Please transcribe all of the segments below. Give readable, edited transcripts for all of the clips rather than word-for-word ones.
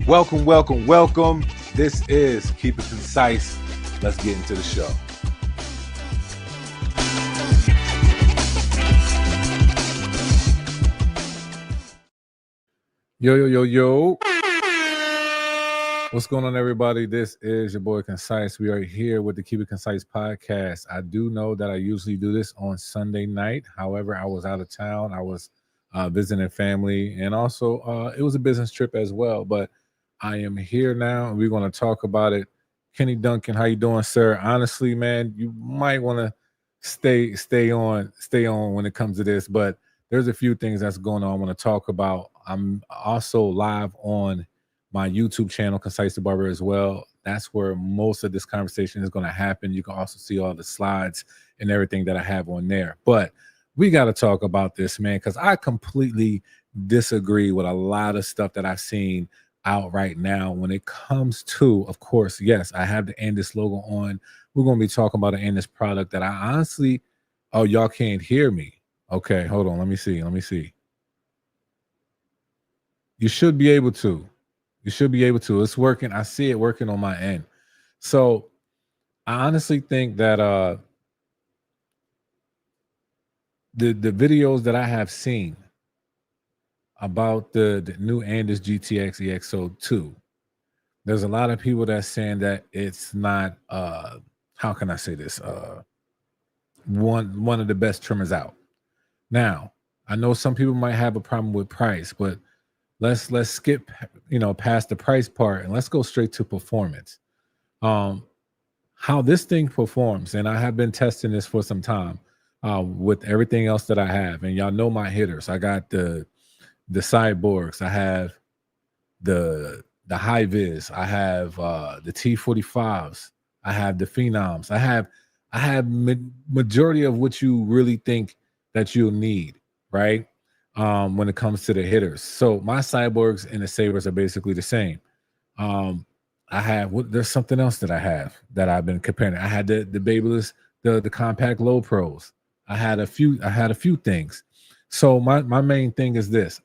Welcome, welcome, welcome. This is Keep It Concise. Let's get into the show. Yo. What's going on, everybody? This is your boy Concise. We are here with the Keep It Concise podcast. I do know that I usually do this on Sunday night. However, I was out of town. I was visiting family, and also it was a business trip as well. But I am here now, and we're going to talk about it. Kenny Duncan, how you doing, sir? Honestly, man, you might want to stay on when it comes to this, but there's a few things that's going on I want to talk about. I'm also live on my YouTube channel, ConcisetheBarber, as well. That's where most of this conversation is going to happen. You can also see all the slides and everything that I have on there. But we got to talk about this, man, because I completely disagree with a lot of stuff that I've seen out right now when it comes to, of course, yes, I have the Andis logo on. We're going to be talking about an Andis product that I honestly, oh, y'all can't hear me. Okay, hold on. Let me see. You should be able to. It's working. I see it working on my end. So I honestly think that the videos that I have seen about the new Andis GTX EXO2, there's a lot of people that's saying that it's not how can I say this? One of the best trimmers out. Now, I know some people might have a problem with price, but let's skip past the price part and let's go straight to performance. How this thing performs, and I have been testing this for some time with everything else that I have, and y'all know my hitters. I got the Cyborgs, I have the high vis, I have the T45s, I have the Phenoms, I have majority of what you really think that you'll need, right? When it comes to the hitters. So my Cyborgs and the Sabers are basically the same. There's something else that I have that I've been comparing. I had the Babyless, the compact low pros. I had a few things. So my main thing is this.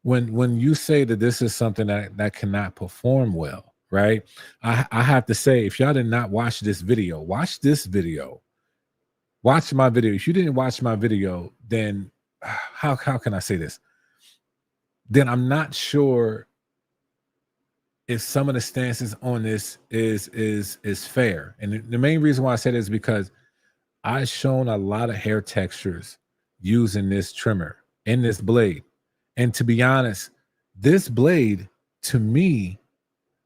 When you say that this is something that cannot perform well, right? I have to say, if y'all did not watch this video, watch this video. Watch my video. If you didn't watch my video, then how can I say this? Then I'm not sure if some of the stances on this is fair. And the main reason why I say this is because I've shown a lot of hair textures using this trimmer in this blade. And to be honest, this blade, to me,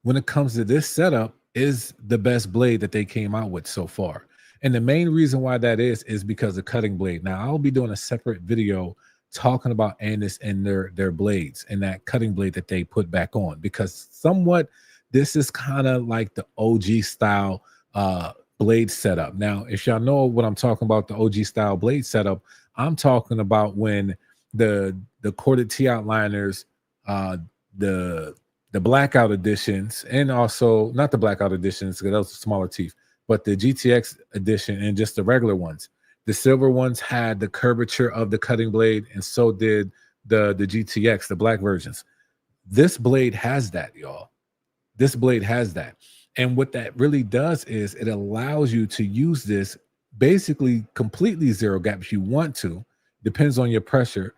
when it comes to this setup, is the best blade that they came out with so far. And the main reason why that is because of cutting blade. Now, I'll be doing a separate video talking about Andis and their blades and that cutting blade that they put back on, because somewhat this is kind of like the OG style blade setup. Now, if y'all know what I'm talking about, the OG style blade setup, I'm talking about when the corded T outliners, the blackout editions, and also not the blackout editions because those are smaller teeth, but the GTX edition and just the regular ones. The silver ones had the curvature of the cutting blade, and so did the GTX, the black versions. This blade has that, y'all. This blade has that. And what that really does is it allows you to use this basically completely zero gap if you want to. Depends on your pressure.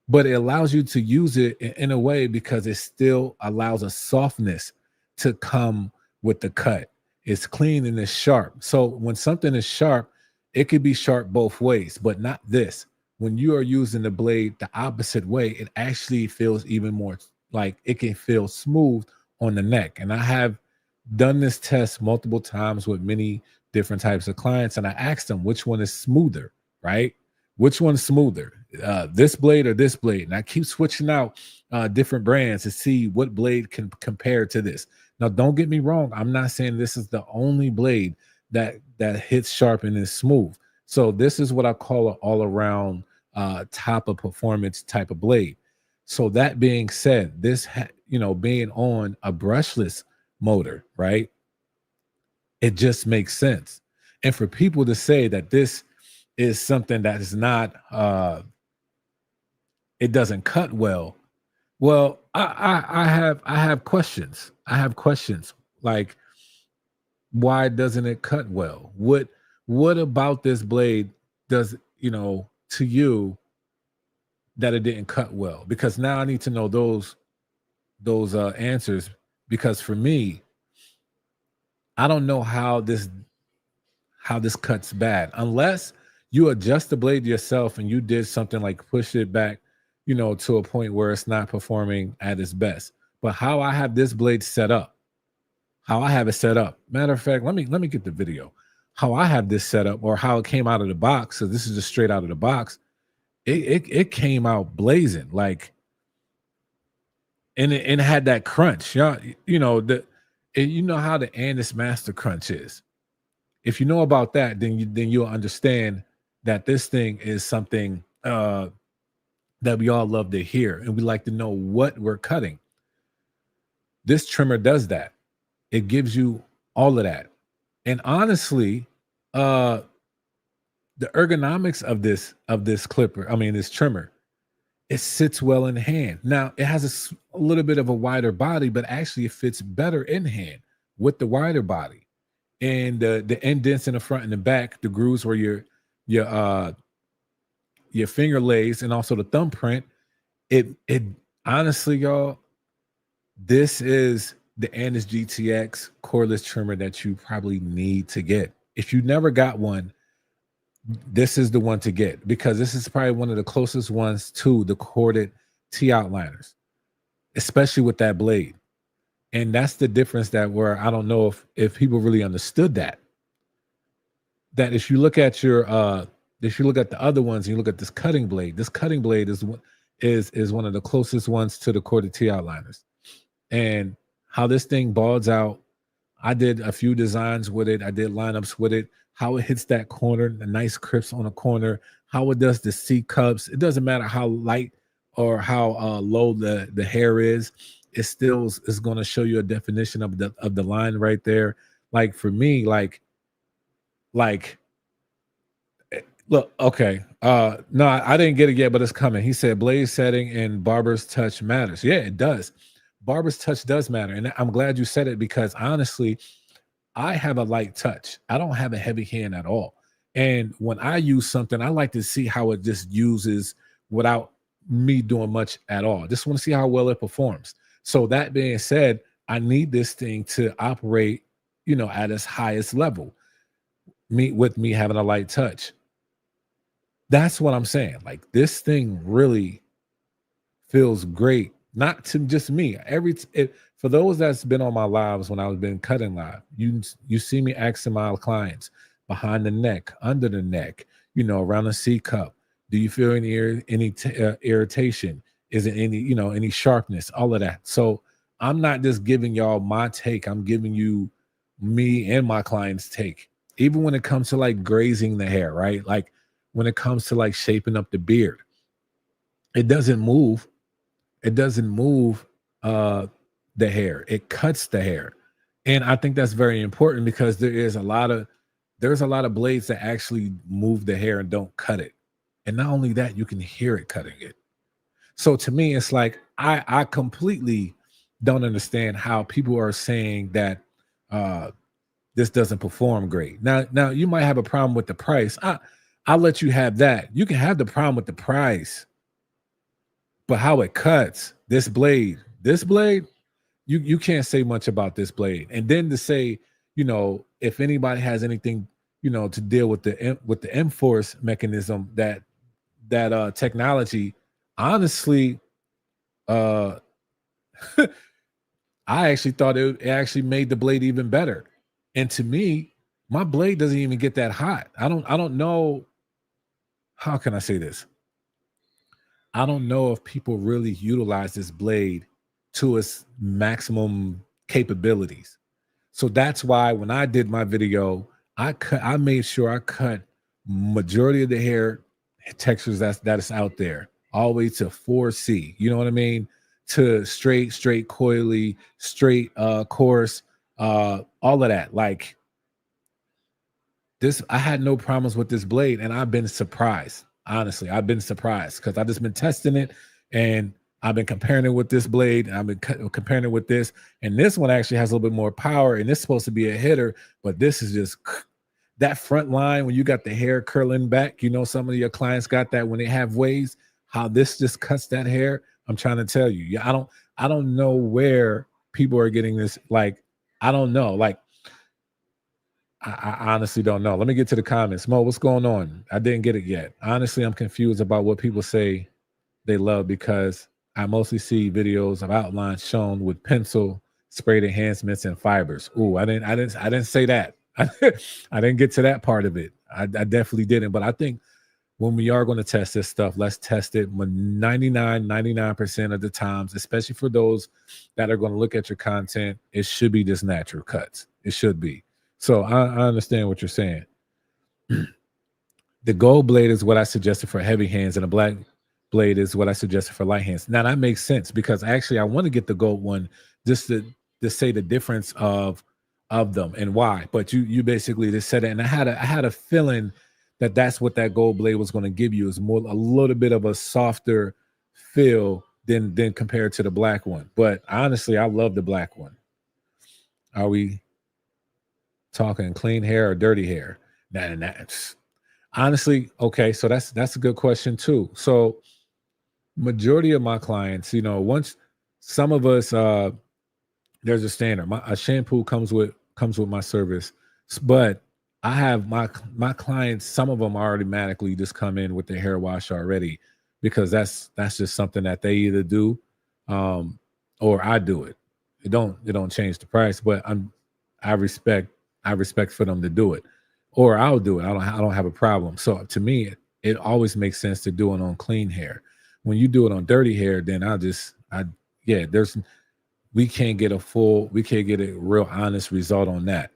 But it allows you to use it in a way because it still allows a softness to come with the cut. It's clean and it's sharp. So when something is sharp, it could be sharp both ways, but not this. When you are using the blade the opposite way, it actually feels even more like it can feel smooth on the neck. And I have done this test multiple times with many different types of clients, and I asked them which one is smoother, right? Which one's smoother, this blade or this blade? And I keep switching out different brands to see what blade can compare to this. Now, don't get me wrong. I'm not saying this is the only blade that hits sharp and is smooth. So this is what I call an all-around top of performance type of blade. So that being said, this being on a brushless motor, right? It just makes sense. And for people to say that this is something that is not it doesn't cut well, Well, I have questions. I have questions. Like, why doesn't it cut well? What about this blade does, to you, that it didn't cut well? Because now I need to know those answers, because for me, I don't know how this cuts bad unless you adjust the blade yourself and you did something like push it back, to a point where it's not performing at its best. But how I have this blade set up, how I have it set up. Matter of fact, let me get the video. How I have this set up, or how it came out of the box. So this is just straight out of the box. It came out blazing, like, and it had that crunch. Yeah, you know how the Andis Master Crunch is. If you know about that, then you'll understand that this thing is something that we all love to hear, and we like to know what we're cutting. This trimmer does that. It gives you all of that. And honestly, uh, the ergonomics of this clipper, I mean this trimmer, it sits well in hand. Now it has a little bit of a wider body, but actually it fits better in hand with the wider body. And the indents in the front and the back, the grooves where your uh your finger lays, and also the thumbprint. It honestly, y'all, this is the Andis GTX cordless trimmer that you probably need to get. If you never got one, this is the one to get, because this is probably one of the closest ones to the corded T outliners, especially with that blade. And that's the difference, that where I don't know if people really understood that if you look at if you look at the other ones and you look at this cutting blade is one of the closest ones to the corded T outliners. And how this thing balls out, I did a few designs with it. I did lineups with it. How it hits that corner, the nice crisp on the corner. How it does the C cups. It doesn't matter how light or how low the hair is. It still is going to show you a definition of the line right there. Like for me, like look, okay. No, I didn't get it yet, but it's coming. He said blade setting and barber's touch matters. Yeah, it does. Barber's touch does matter. And I'm glad you said it, because honestly, I have a light touch. I don't have a heavy hand at all. And when I use something, I like to see how it just uses without me doing much at all. Just want to see how well it performs. So that being said, I need this thing to operate, at its highest level. Me having a light touch. That's what I'm saying. Like, this thing really feels great, not to just me. For those that's been on my lives when I was been cutting live, you see me asking my clients behind the neck, under the neck, around the C cup. Do you feel any irritation? Is it any sharpness? All of that. So I'm not just giving y'all my take. I'm giving you me and my clients' take. Even when it comes to like grazing the hair, right? Like when it comes to like shaping up the beard, it doesn't move. It doesn't move the hair. It cuts the hair. And I think that's very important, because there's a lot of blades that actually move the hair and don't cut it. And not only that, you can hear it cutting it. So to me, it's like I completely don't understand how people are saying that this doesn't perform great. Now you might have a problem with the price. I'll let you have that. You can have the problem with the price, but how it cuts this blade, you can't say much about this blade. And then to say, if anybody has anything, to deal with the M-Force mechanism, that technology, honestly, uh I actually thought it actually made the blade even better. And to me, my blade doesn't even get that hot. I don't know, how can I say this? I don't know if people really utilize this blade to its maximum capabilities. So that's why when I did my video, I made sure I cut majority of the hair textures that is out there, all the way to 4C. You know what I mean? To straight, coily, straight, coarse, all of that. Like this, I had no problems with this blade, and I've been surprised. Honestly, I've been surprised, because I've just been testing it, and I've been comparing it with this blade, and I've been comparing it with this, and this one actually has a little bit more power, and it's supposed to be a hitter, but this is just that front line when you got the hair curling back. You know, some of your clients got that when they have waves, how this just cuts that hair. I'm trying to tell you. Yeah, I don't know where people are getting this. Like, I don't know. Like, I honestly don't know. Let me get to the comments. Mo, what's going on? I didn't get it yet. Honestly, I'm confused about what people say they love, because I mostly see videos of outlines shown with pencil sprayed enhancements and fibers. Ooh, I didn't say that. I didn't get to that part of it. I definitely didn't. But I think when we are going to test this stuff, let's test it 99% of the times, especially for those that are going to look at your content. It should be just natural cuts. It should be. So I understand what you're saying. The gold blade is what I suggested for heavy hands, and the black blade is what I suggested for light hands. Now that makes sense, because actually I want to get the gold one just to say the difference of them and why. But you basically just said it, and I had a feeling that that's what that gold blade was going to give you, is a little bit of a softer feel than compared to the black one. But honestly, I love the black one. Are we talking clean hair or dirty hair? Nah. Honestly, okay, so that's a good question too. So majority of my clients, you know, once some of us, there's a standard. A shampoo comes with my service, but I have my clients. Some of them automatically just come in with their hair wash already, because that's just something that they either do, or I do it. It don't change the price, but I respect for them to do it, or I'll do it. I don't have a problem. So to me, it always makes sense to do it on clean hair. When you do it on dirty hair, then we can't get a real honest result on that.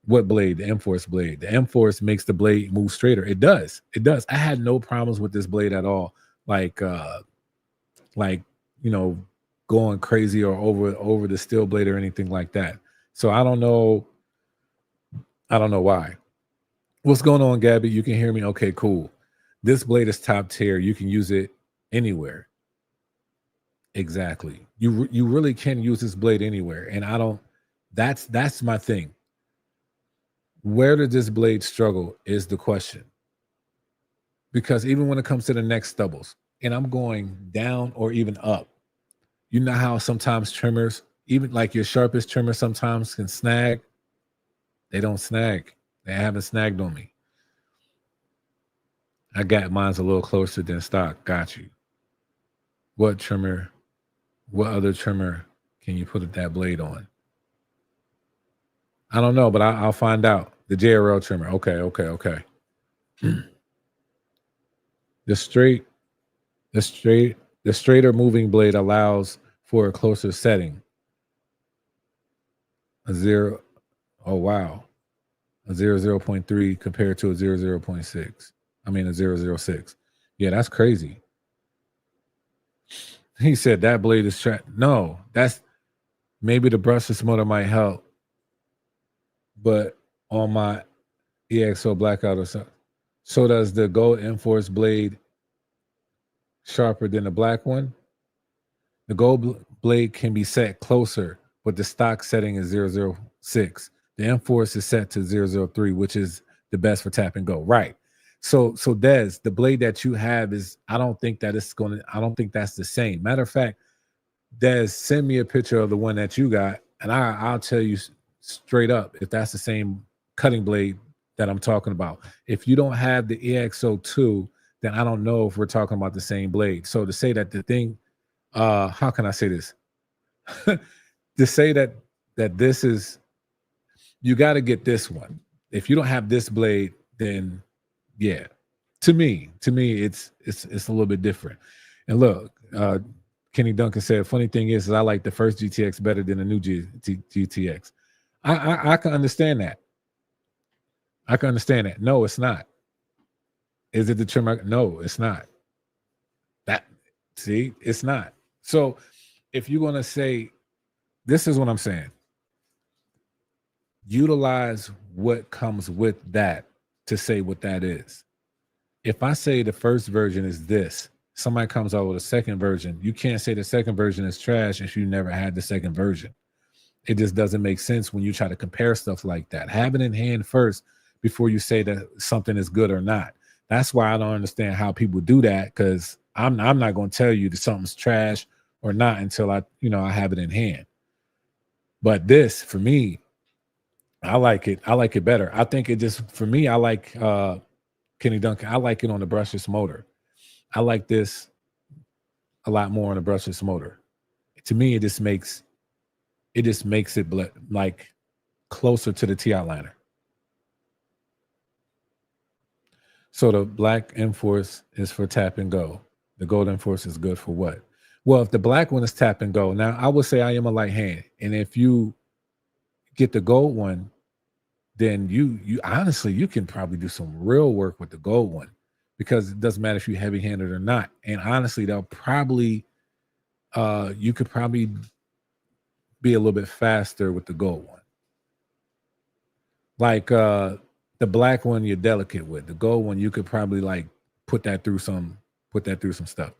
What blade? The M-Force blade. The M-Force makes the blade move straighter. It does. I had no problems with this blade at all. Like you know, going crazy or over the steel blade or anything like that. So I don't know why. What's going on, Gabby? You can hear me? Okay, cool. This blade is top tier. You can use it anywhere. Exactly. You really can use this blade anywhere. And that's my thing. Where did this blade struggle is the question. Because even when it comes to the neck stubbles, and I'm going down or even up, you know how sometimes trimmers, even like your sharpest trimmer, sometimes can snag. They don't snag. They haven't snagged on me. I got mine's a little closer than stock. Got you. What other trimmer can you put that blade on? I don't know, but I'll find out. The JRL trimmer. Okay. The straighter moving blade allows for a closer setting. A 0.3 compared to a 0.6. I mean a 0.06. Yeah, that's crazy. He said that blade is no, that's maybe the brushless motor might help, but on my EXO blackout or something. So does the gold M-Force blade sharper than the black one? The gold blade can be set closer, but the stock setting is 0.06. The M-Force is set to 0.03, which is the best for tap and go. Right. So Des, the blade that you have is, I don't think that's the same. Matter of fact, Des, send me a picture of the one that you got, and I'll tell you straight up if that's the same cutting blade that I'm talking about. If you don't have the EXO2, then I don't know if we're talking about the same blade. So to say that the thing, how can I say this? To say that this is, you got to get this one. If you don't have this blade, then yeah, to me, it's a little bit different. And look, Kenny Duncan said, funny thing is I like the first GTX better than the new GTX. I can understand that. No, it's not. Is it the trimmer? No, it's not. It's not. So if you're going to say, this is what I'm saying, utilize what comes with that to say what that is. If I say the first version is this, somebody comes out with a second version. You can't say the second version is trash if you never had the second version. It just doesn't make sense when you try to compare stuff like that. Have it in hand first before you say that something is good or not. That's why I don't understand how people do that, because I'm not going to tell you that something's trash or not until I have it in hand. But this, for me, I like it. I like it better. I think it just, for me, I like Kenny Duncan. I like it on the brushless motor. I like this a lot more on the brushless motor. To me, it just makes it like closer to the T outliner. So the black Enforce is for tap and go. The gold Enforce is good for what? Well, if the black one is tap and go, now I would say I am a light hand. And if you get the gold one, then you honestly, you can probably do some real work with the gold one, because it doesn't matter if you're heavy-handed or not. And honestly, they'll probably you could probably be a little bit faster with the gold one. Like the black one you're delicate with. The gold one you could probably like put that through some stuff.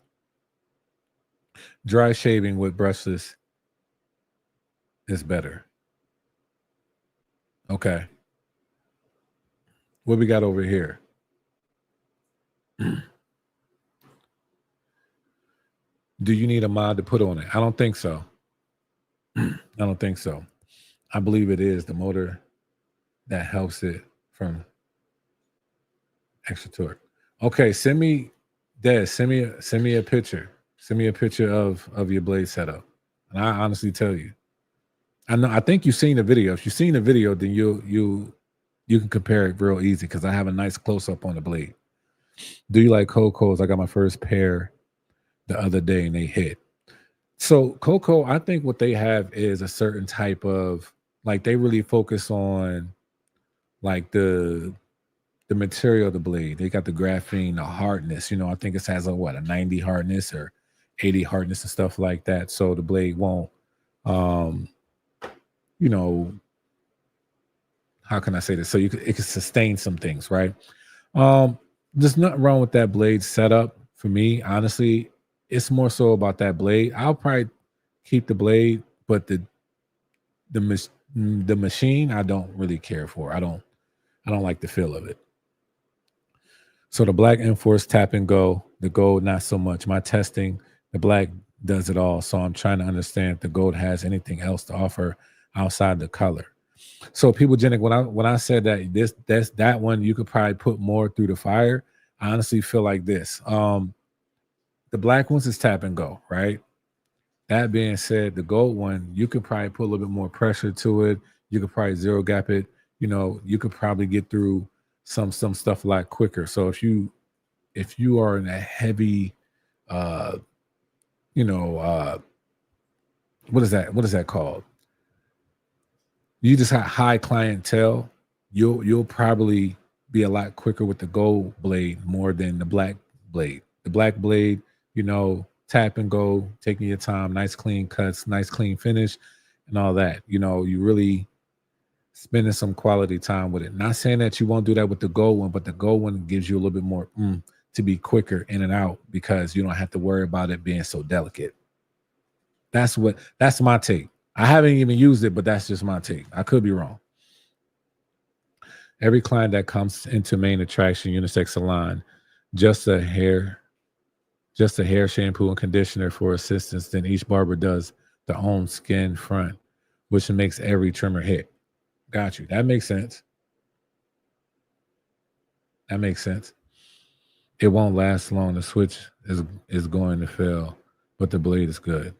Dry shaving with brushless is better. Okay. What we got over here? Do you need a mod to put on it? I don't think so. I don't think so. I believe it is the motor that helps it from extra torque. Okay, send me a picture. Send me a picture of your blade setup. And I honestly tell you, I think you've seen the video. If you've seen the video, then you can compare it real easy, because I have a nice close-up on the blade. Do you like Cocos? I got my first pair the other day and they hit. So Coco, I think what they have is a certain type of, like, they really focus on like the material of the blade. They got the graphene, the hardness. I think it has a 90 hardness or 80 hardness and stuff like that. So the blade won't, how can I say this? So it can sustain some things, right? There's nothing wrong with that blade setup for me. Honestly, it's more so about that blade. I'll probably keep the blade, but the machine I don't really care for. I don't like the feel of it. So the black Enforce tap and go, the gold not so much. My testing, the black does it all. So I'm trying to understand if the gold has anything else to offer outside the color. So people, Genic, when I said that that one you could probably put more through the fire, I honestly feel like this. The black ones is tap and go, right? That being said, the gold one, you could probably put a little bit more pressure to it. You could probably zero gap it. You could probably get through some stuff a lot quicker. So if you are in a heavy, what is that called? You just have high clientele, you'll probably be a lot quicker with the gold blade more than the black blade. The black blade, tap and go, taking your time, nice clean cuts, nice clean finish, and all that. You really spending some quality time with it. Not saying that you won't do that with the gold one, but the gold one gives you a little bit more to be quicker in and out, because you don't have to worry about it being so delicate. That's my take. I haven't even used it, but that's just my take. I could be wrong. Every client that comes into Main Attraction Unisex Salon, just a hair shampoo and conditioner for assistance. Then each barber does their own skin front, which makes every trimmer hit. Got you. That makes sense. That makes sense. It won't last long. The switch is going to fail, but the blade is good.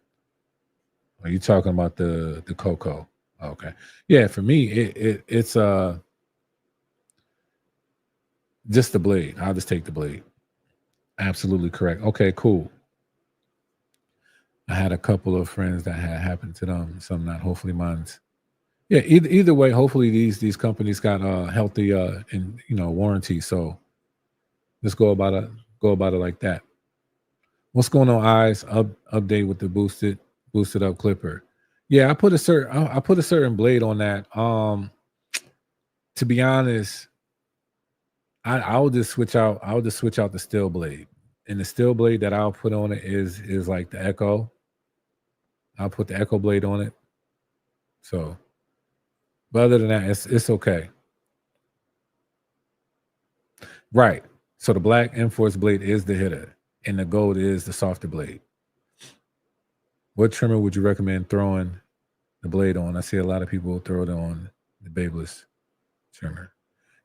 Are you talking about the Coco? Okay. Yeah, for me, it's just the blade. I'll just take the blade. Absolutely correct. Okay, cool. I had a couple of friends that had happened to them, some not. Hopefully mine's. Yeah, either way, hopefully these companies got healthy and warranty. So let's go about it like that. What's going on, eyes? Update with the boosted up clipper. Yeah, I put a certain blade on that. To be honest, I'll just switch out the steel blade. and the steel blade that I'll put on it is like the Echo. I'll put the Echo blade on it. So, but other than that, it's okay. Right. So the black Enforce blade is the hitter, and the gold is the softer blade. What trimmer would you recommend throwing the blade on? I see a lot of people throw it on the Babeless trimmer.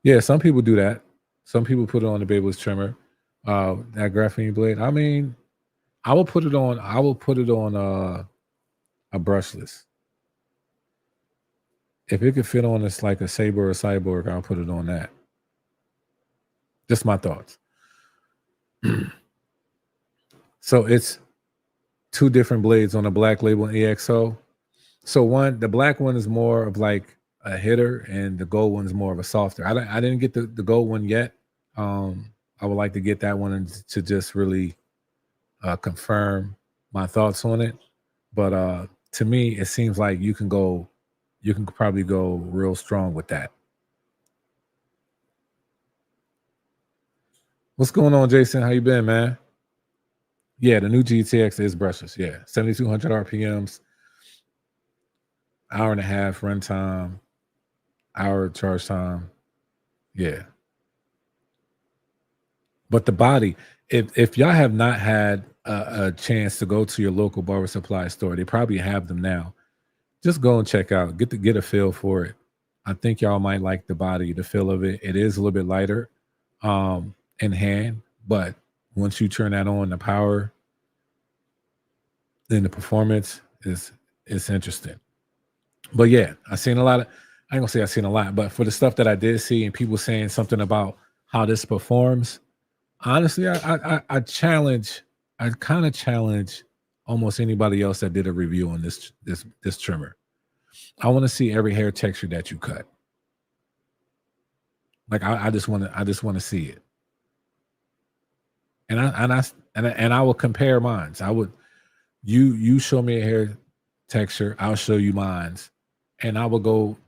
Yeah, some people do that. Some people put it on the Babeless trimmer. That graphene blade. I mean, I will put it on. I will put it on a brushless. If it could fit on this like a Saber or Cyborg, I'll put it on that. Just my thoughts. So it's two different blades on a black label EXO. So the black one is more of like a hitter, and the gold one is more of a softer. I didn't get the gold one yet. I would like to get that one to just really confirm my thoughts on it. But to me, it seems like you can probably go real strong with that. What's going on, Jason? How you been, man? Yeah, the new GTX is brushless. Yeah, 7,200 RPMs, hour and a half runtime, hour charge time. Yeah. But the body, if y'all have not had a chance to go to your local barber supply store, they probably have them now. Just go and check out, get a feel for it. I think y'all might like the body, the feel of it. It is a little bit lighter in hand, but once you turn that on, the power, then the performance is interesting. But yeah, I ain't gonna say I've seen a lot, but for the stuff that I did see and people saying something about how this performs, honestly, I kind of challenge almost anybody else that did a review on this trimmer. I want to see every hair texture that you cut. Like I just want to see it. And I will compare mines. I would you show me a hair texture, I'll show you mines, and I will go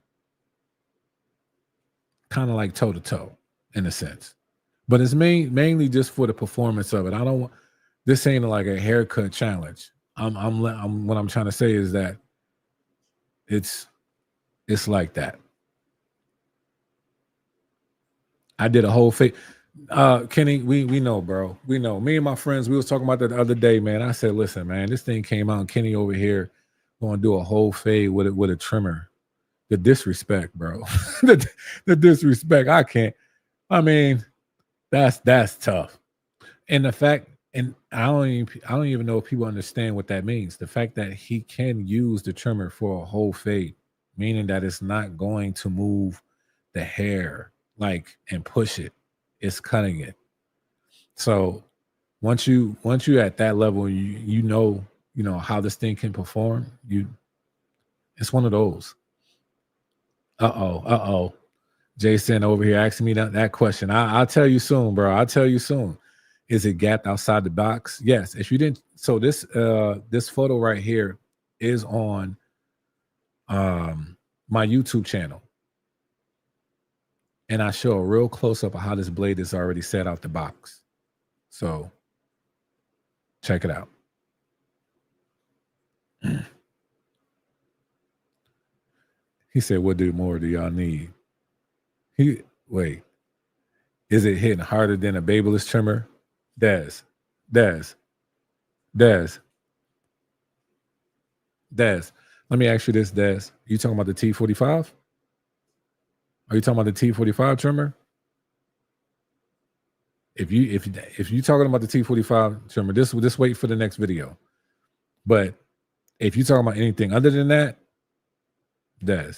kind of like toe to toe in a sense. But it's mainly just for the performance of it. I don't want this ain't like a haircut challenge. I'm what I'm trying to say is that it's like that. I did a whole fade. Kenny, we know, bro. We know. Me and my friends, we was talking about that the other day, man. I said, listen, man, this thing came out, and Kenny over here going to do a whole fade with a trimmer. The disrespect, bro. the disrespect. I can't. I mean, that's tough. And the fact, and I don't even know if people understand what that means. The fact that he can use the trimmer for a whole fade, meaning that it's not going to move the hair like and push it. It's cutting it. So once you at that level, you know how this thing can perform. It's one of those. Uh-oh. Jason over here asking me that question. I'll tell you soon, bro. I'll tell you soon. Is it gapped outside the box? Yes. If you didn't, so this photo right here is on my YouTube channel. And I show a real close-up of how this blade is already set out the box. So check it out. He said, what more do y'all need? Wait. Is it hitting harder than a Babeless trimmer? Des. Let me ask you this, Des. You talking about the T45? Are you talking about the T45 trimmer? If you talking about the T45 trimmer, just wait for the next video. But if you talking about anything other than that, Des.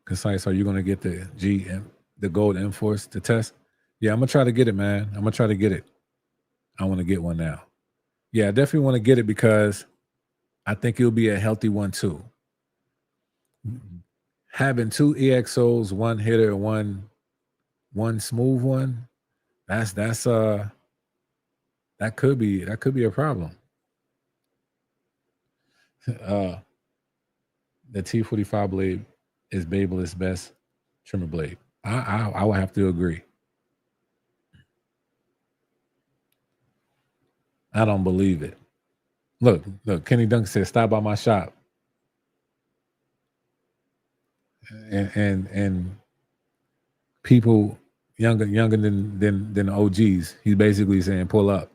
Concise, are you gonna get the gold Enforce to test? Yeah, I'm gonna try to get it, man. I'm gonna try to get it. I want to get one now. Yeah, I definitely want to get it because I think it'll be a healthy one too. Having two EXOs, one hitter, one smooth one, that could be a problem. The T45 blade is Babel's best trimmer blade. I would have to agree. I don't believe it. Look, Kenny Duncan said, stop by my shop. And people younger than OGs, he's basically saying, pull up.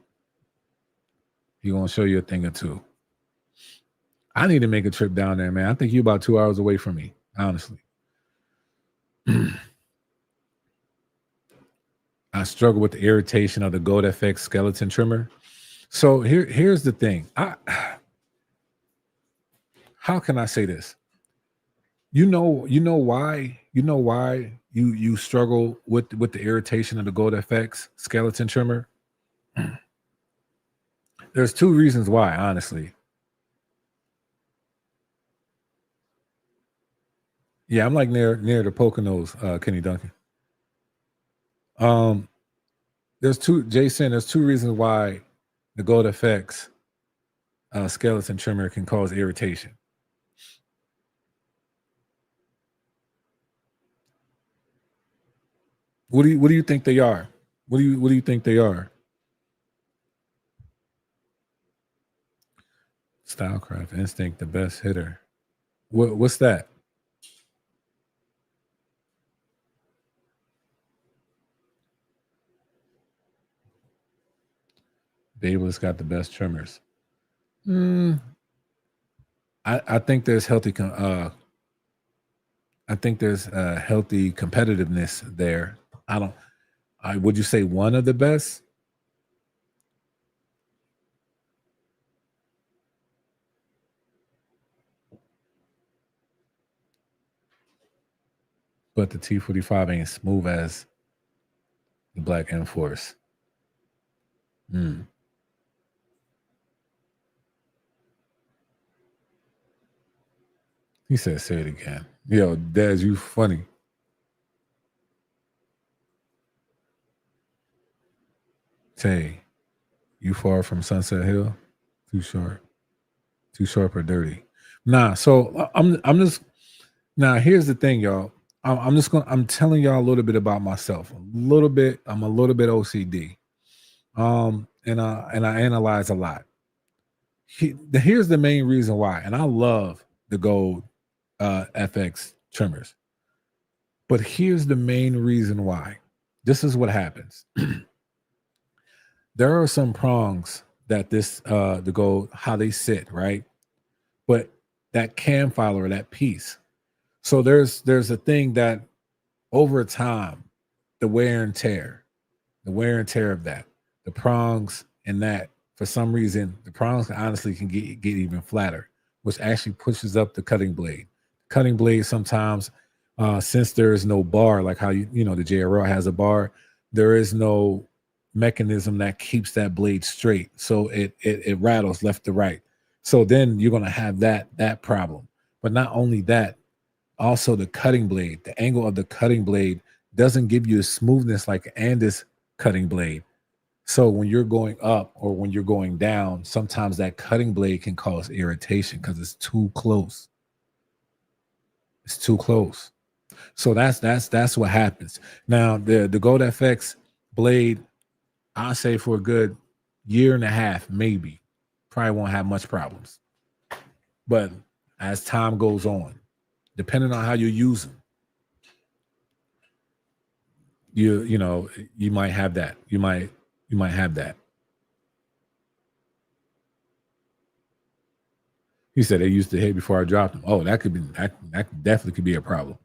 He's gonna show you a thing or two. I need to make a trip down there, man. I think you're about 2 hours away from me, honestly. I struggle with the irritation of the Gold FX skeleton trimmer. So here's the thing. How can I say this? You know why you struggle with the irritation of the Gold FX skeleton trimmer? There's two reasons why, honestly. Yeah, I'm like near the Poconos, Kenny Duncan. There's two reasons why the Gold FX skeleton trimmer can cause irritation. What do you think they are? What do you think they are? Stylecraft Instinct, the best hitter. What's that? Babel's got the best trimmers. I think there's healthy. I think there's healthy competitiveness there. Would you say one of the best? But the T45 ain't smooth as the Black M-Force. He said, say it again. Yo, Daz, you funny. Tay, you far from Sunset Hill? Too short. Too sharp or dirty? Nah, so I'm just now here's the thing, y'all. I'm telling y'all a little bit about myself. I'm a little bit OCD. And I analyze a lot. Here's the main reason why, and I love the Gold FX trimmers. But here's the main reason why. This is what happens. There are some prongs that the Gold, how they sit, right? But that cam file or that piece. So there's a thing that over time, the wear and tear of that, the prongs and that, for some reason, the prongs honestly can get even flatter, which actually pushes up the cutting blade. Cutting blade sometimes, since there is no bar, like how the JRL has a bar, there is no mechanism that keeps that blade straight. So it rattles left to right. So then you're gonna have that problem. But not only that, also the cutting blade, the angle of the cutting blade doesn't give you a smoothness like Andis cutting blade. So when you're going up or when you're going down, sometimes that cutting blade can cause irritation because it's too close. It's too close. So that's what happens. Now the Gold FX blade, I say for a good year and a half, maybe, probably won't have much problems. But as time goes on, depending on how you use them, you might have that. You might have that. He said they used to hit before I dropped them. Oh, that definitely could be a problem.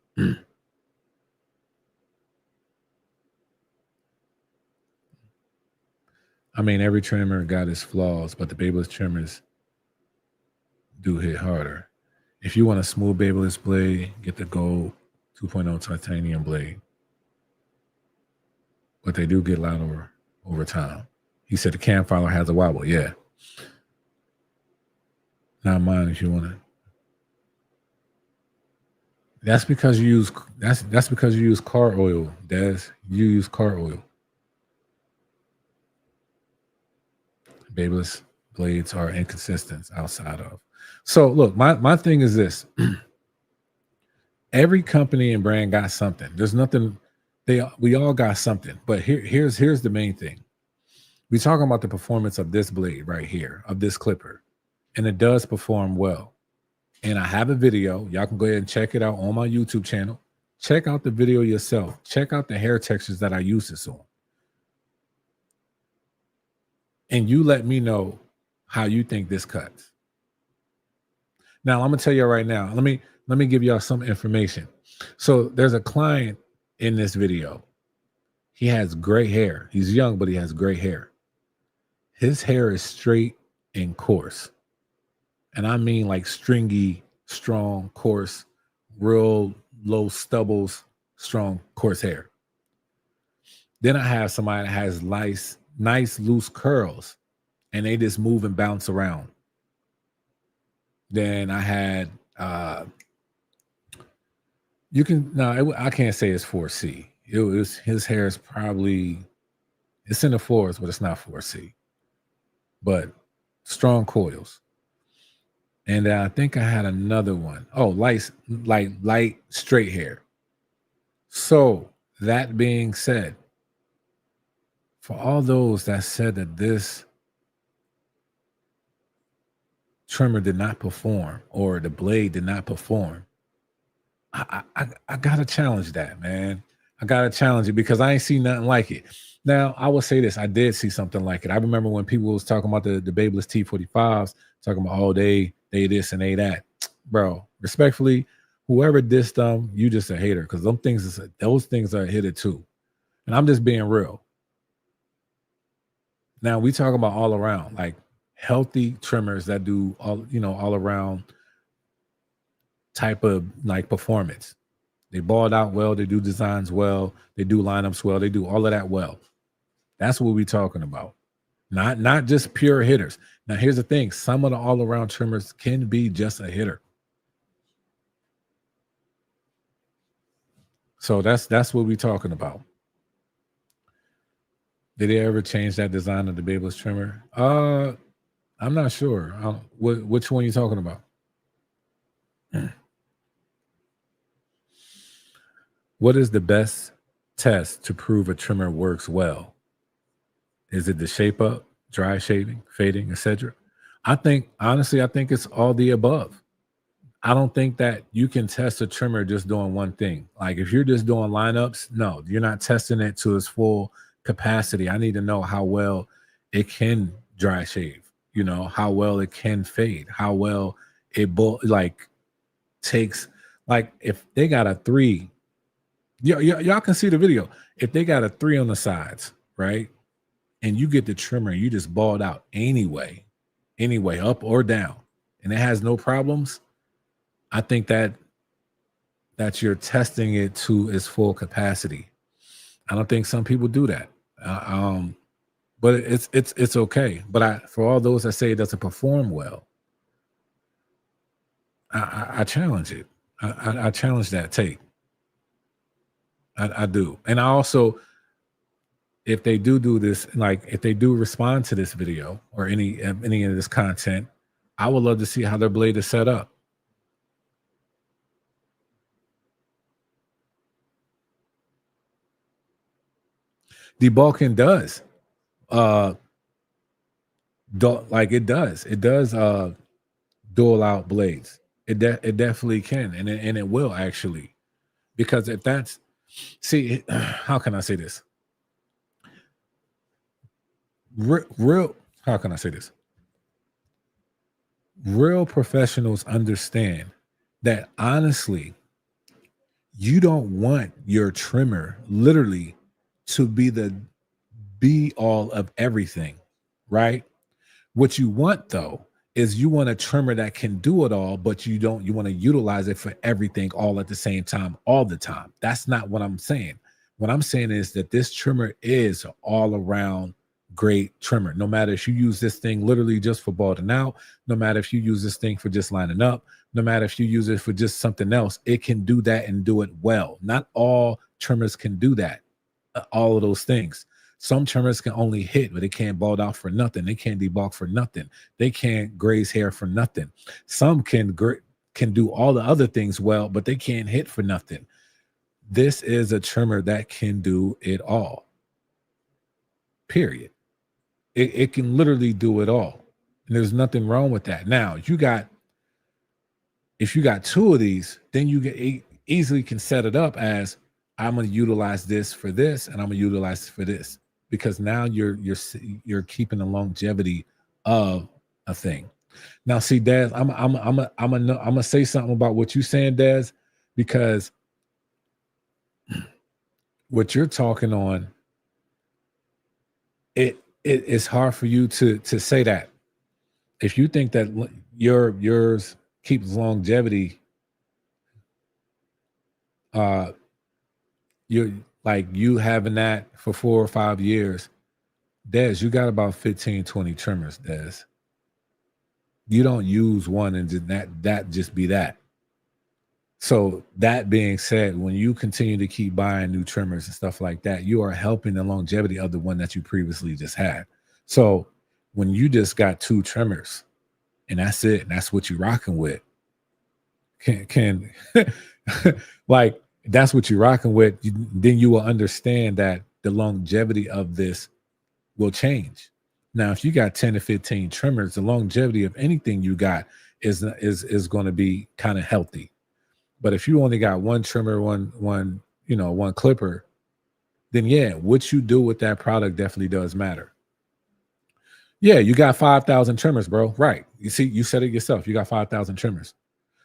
I mean, every trimmer got its flaws, but the Babeless trimmers do hit harder. If you want a smooth Babeless blade, get the Gold 2.0 titanium blade. But they do get louder over time. He said the cam filer has a wobble. Yeah. Not mine if you want to. That's because you use car oil, Des. You use car oil. Babeless blades are inconsistent outside of. So look, my thing is this. Every company and brand got something. There's nothing We all got something, but here's the main thing. We're talking about the performance of this blade right here, of this clipper, and it does perform well. And I have a video. Y'all can go ahead and check it out on my YouTube channel. Check out the video yourself. Check out the hair textures that I use this on. And you let me know how you think this cuts. Now, I'm gonna tell you right now. Let me give y'all some information. So there's a client in this video. He has gray hair. He's young, but he has gray hair. His hair is straight and coarse. And I mean like stringy, strong, coarse, real low stubbles, strong, coarse hair. Then I have somebody that has nice loose curls, and they just move and bounce around. Then I had I can't say it's 4C. It was his hair is probably, it's in the fours, but it's not 4C. But strong coils. And I think I had another one. Oh, light straight hair. So that being said, for all those that said that this trimmer did not perform or the blade did not perform, I gotta challenge that, man. I gotta challenge it because I ain't seen nothing like it. Now, I will say this. I did see something like it. I remember when people was talking about the Babeless T45s, talking about, oh, they this and they that. Bro, respectfully, whoever dissed them, you just a hater, because those things are a hitter too. And I'm just being real. Now, we talk about all around, like healthy trimmers that do all around type of like performance. They balled out well, they do designs well, they do lineups well, they do all of that well. That's what we're talking about. Not just pure hitters. Now, here's the thing. Some of the all-around trimmers can be just a hitter. So that's what we're talking about. Did they ever change that design of the Babeless trimmer? I'm not sure. Which one are you talking about? What is the best test to prove a trimmer works well? Is it the shape up, dry shaving, fading, etc.? Honestly, I think it's all the above. I don't think that you can test a trimmer just doing one thing. Like if you're just doing lineups, no, you're not testing it to its full capacity. I need to know how well it can dry shave, how well it can fade, how well it takes, like if they got a 3, y'all can see the video. If they got a 3 on the sides, right? And you get the trimmer, you just balled out anyway, up or down, and it has no problems. I think that you're testing it to its full capacity. I don't think some people do that. But it's okay. But for all those that say it doesn't perform well, I challenge it. I challenge that take. I do. And I also, if they do this, like if they do respond to this video or any of this content, I would love to see how their blade is set up. Debulking does. It does dual out blades. It definitely can, and it will actually, because if that's, see, how can I say this? How can I say this? Real professionals understand that honestly, you don't want your trimmer literally to be the be all of everything, right? What you want though is you want a trimmer that can do it all, but you want to utilize it for everything all at the same time, all the time. That's not what I'm saying. What I'm saying is that this trimmer is all around great trimmer. No matter if you use this thing literally just for balding out, no matter if you use this thing for just lining up, no matter if you use it for just something else, it can do that and do it well. Not all trimmers can do that, all of those things. Some trimmers can only hit, but they can't bald out for nothing. They can't debulk for nothing. They can't graze hair for nothing. Some can do all the other things well, but they can't hit for nothing. this is a trimmer that can do it all. Period. It can literally do it all. And there's nothing wrong with that. Now, if you got two of these, then you easily can set it up as I'm going to utilize this for this, and I'm going to utilize this for this, because now you're keeping the longevity of a thing. Now, see, Dez, I'm gonna say something about what you're saying, Dez, because what you're talking on, it's hard for you to say that. If you think that yours keeps longevity, you're like you having that for 4 or 5 years, Des, you got about 15, 20 trimmers, Des. You don't use one and just that just be that. So that being said, when you continue to keep buying new trimmers and stuff like that, you are helping the longevity of the one that you previously just had. So when you just got 2 trimmers and that's it, and that's what you're rocking with, can like that's what you're rocking with, then you will understand that the longevity of this will change. Now, if you got 10 to 15 trimmers, the longevity of anything you got is going to be kind of healthy. But if you only got one trimmer, one clipper, then yeah, what you do with that product definitely does matter. Yeah, you got 5,000 trimmers, bro. Right. You see, you said it yourself. You got 5,000 trimmers.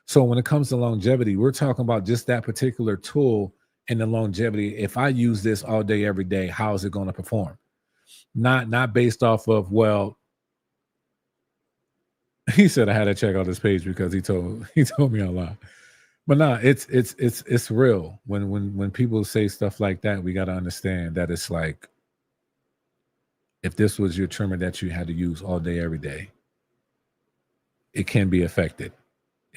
So when it comes to longevity, we're talking about just that particular tool and the longevity. If I use this all day, every day, how is it going to perform? Not based off of, well, he said I had to check out this page because he told me a lot. But no, it's real. When people say stuff like that, we got to understand that it's like, if this was your trimmer that you had to use all day, every day, it can be affected,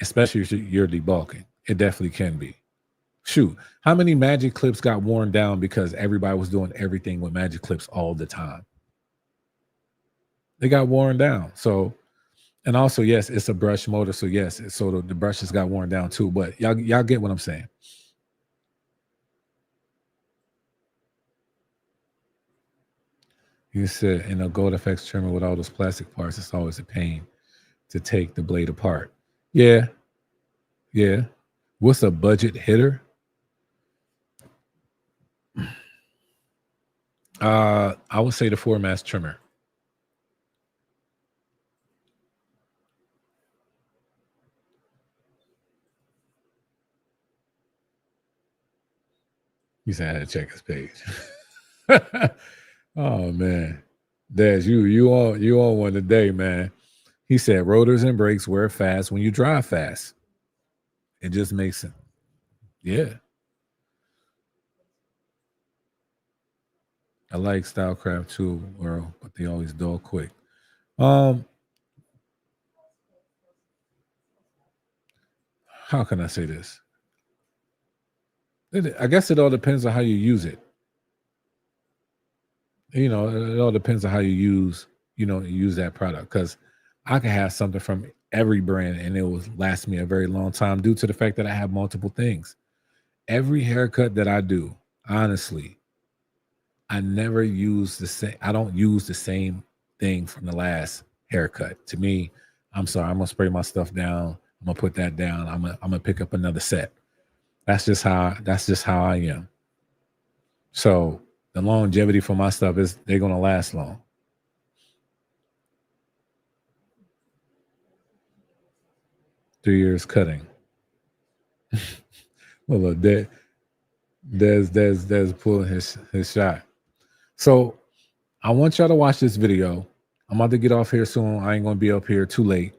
especially if you're debulking. It definitely can be. Shoot, how many magic clips got worn down because everybody was doing everything with magic clips all the time? They got worn down. So, and also, yes, it's a brush motor. So yes, so the brushes got worn down too. But y'all get what I'm saying. You said in a Gold FX trimmer with all those plastic parts, it's always a pain to take the blade apart. Yeah. Yeah. What's a budget hitter? I would say the 4-mass trimmer. He said I had to check his page. Oh man. Des, you on one today, man. He said rotors and brakes wear fast when you drive fast. It just makes it. Yeah. I like Stylecraft too, Earl, but they always dull quick. How can I say this? I guess it all depends on how you use it. It all depends on how you use that product. Because I can have something from every brand and it will last me a very long time due to the fact that I have multiple things. Every haircut that I do, honestly, I never use the same. I don't use the same thing from the last haircut. To me, I'm sorry, I'm gonna spray my stuff down. I'm gonna put that down. I'm gonna pick up another set. That's just how I am. So the longevity for my stuff is they're gonna last long. Three years cutting. Well, look, Des pulling his shot. So I want y'all to watch this video. I'm about to get off here soon. I ain't gonna be up here too late,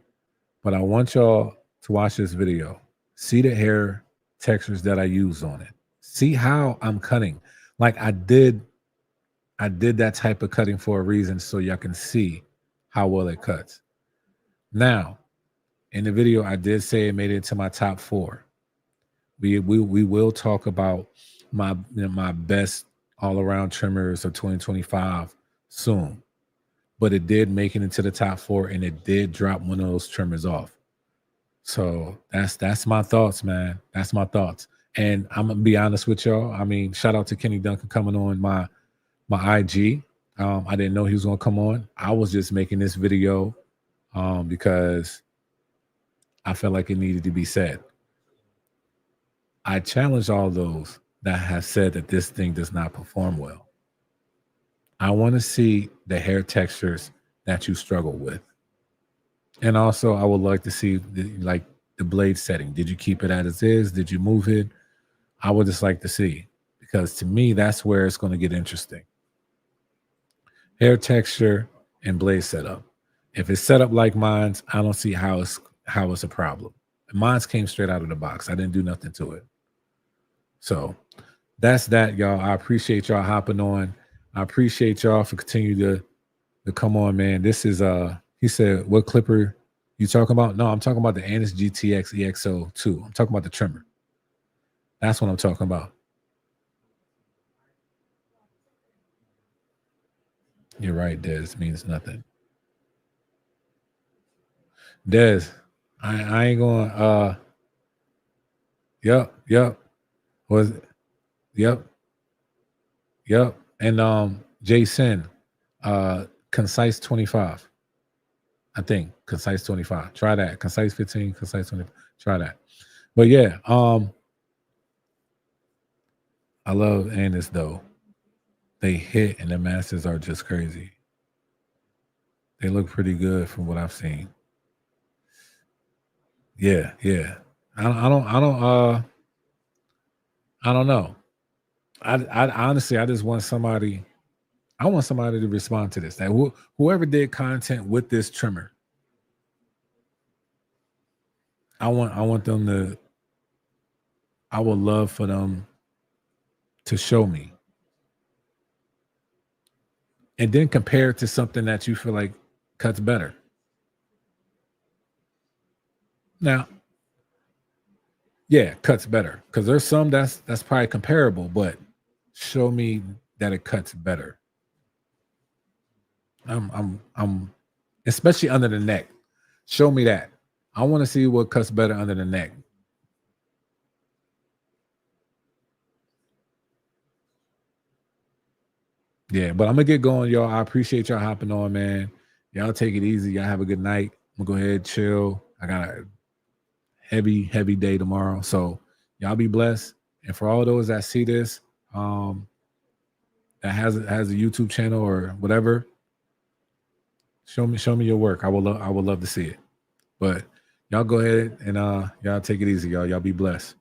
but I want y'all to watch this video. See the hair textures that I use on it. See how I'm cutting. Like I did that type of cutting for a reason, so y'all can see how well it cuts. Now, in the video, I did say it made it to my top 4. We will talk about my best all-around trimmers of 2025 soon. But it did make it into the top 4, and it did drop one of those trimmers off. So that's my thoughts, man. That's my thoughts. And I'm gonna be honest with y'all. I mean, shout out to Kenny Duncan coming on my IG. I didn't know he was gonna come on. I was just making this video because I felt like it needed to be said. I challenge all those that have said that this thing does not perform well. I want to see the hair textures that you struggle with. And also, I would like to see the blade setting. Did you keep it as is? Did you move it? I would just like to see, because to me, that's where it's going to get interesting. Hair texture and blade setup. If it's set up like mine's, I don't see how it's a problem. Mine's came straight out of the box. I didn't do nothing to it. So that's that, y'all. I appreciate y'all hopping on. I appreciate y'all for continuing to come on, man. This is he said, what clipper you talking about? No, I'm talking about the Andis GTX EXO2. I'm talking about the trimmer. That's what I'm talking about. You're right, Des. Means nothing. Des, I ain't going yep. Was it? Yep. And Jason, Concise 25. I think Concise 25. Try that. Concise 15, Concise 20. Try that. But yeah, I love Andis though. They hit and the masters are just crazy. They look pretty good from what I've seen. Yeah. I don't know. I honestly, I just want somebody. I want somebody to respond to this. That whoever did content with this trimmer, I want them to. I would love for them to show me, and then compare it to something that you feel like cuts better. Now, yeah, cuts better, because there's some that's probably comparable, but show me that it cuts better. I'm especially under the neck. Show me that. I want to see what cuts better under the neck. Yeah, but I'm gonna get going, y'all. I appreciate y'all hopping on, man. Y'all take it easy. Y'all have a good night. I'm gonna go ahead, chill. I got a heavy day tomorrow. So y'all be blessed. And for all those that see this, that has a YouTube channel or whatever, show me your work. I would love to see it. But y'all go ahead and y'all take it easy, y'all. Y'all be blessed.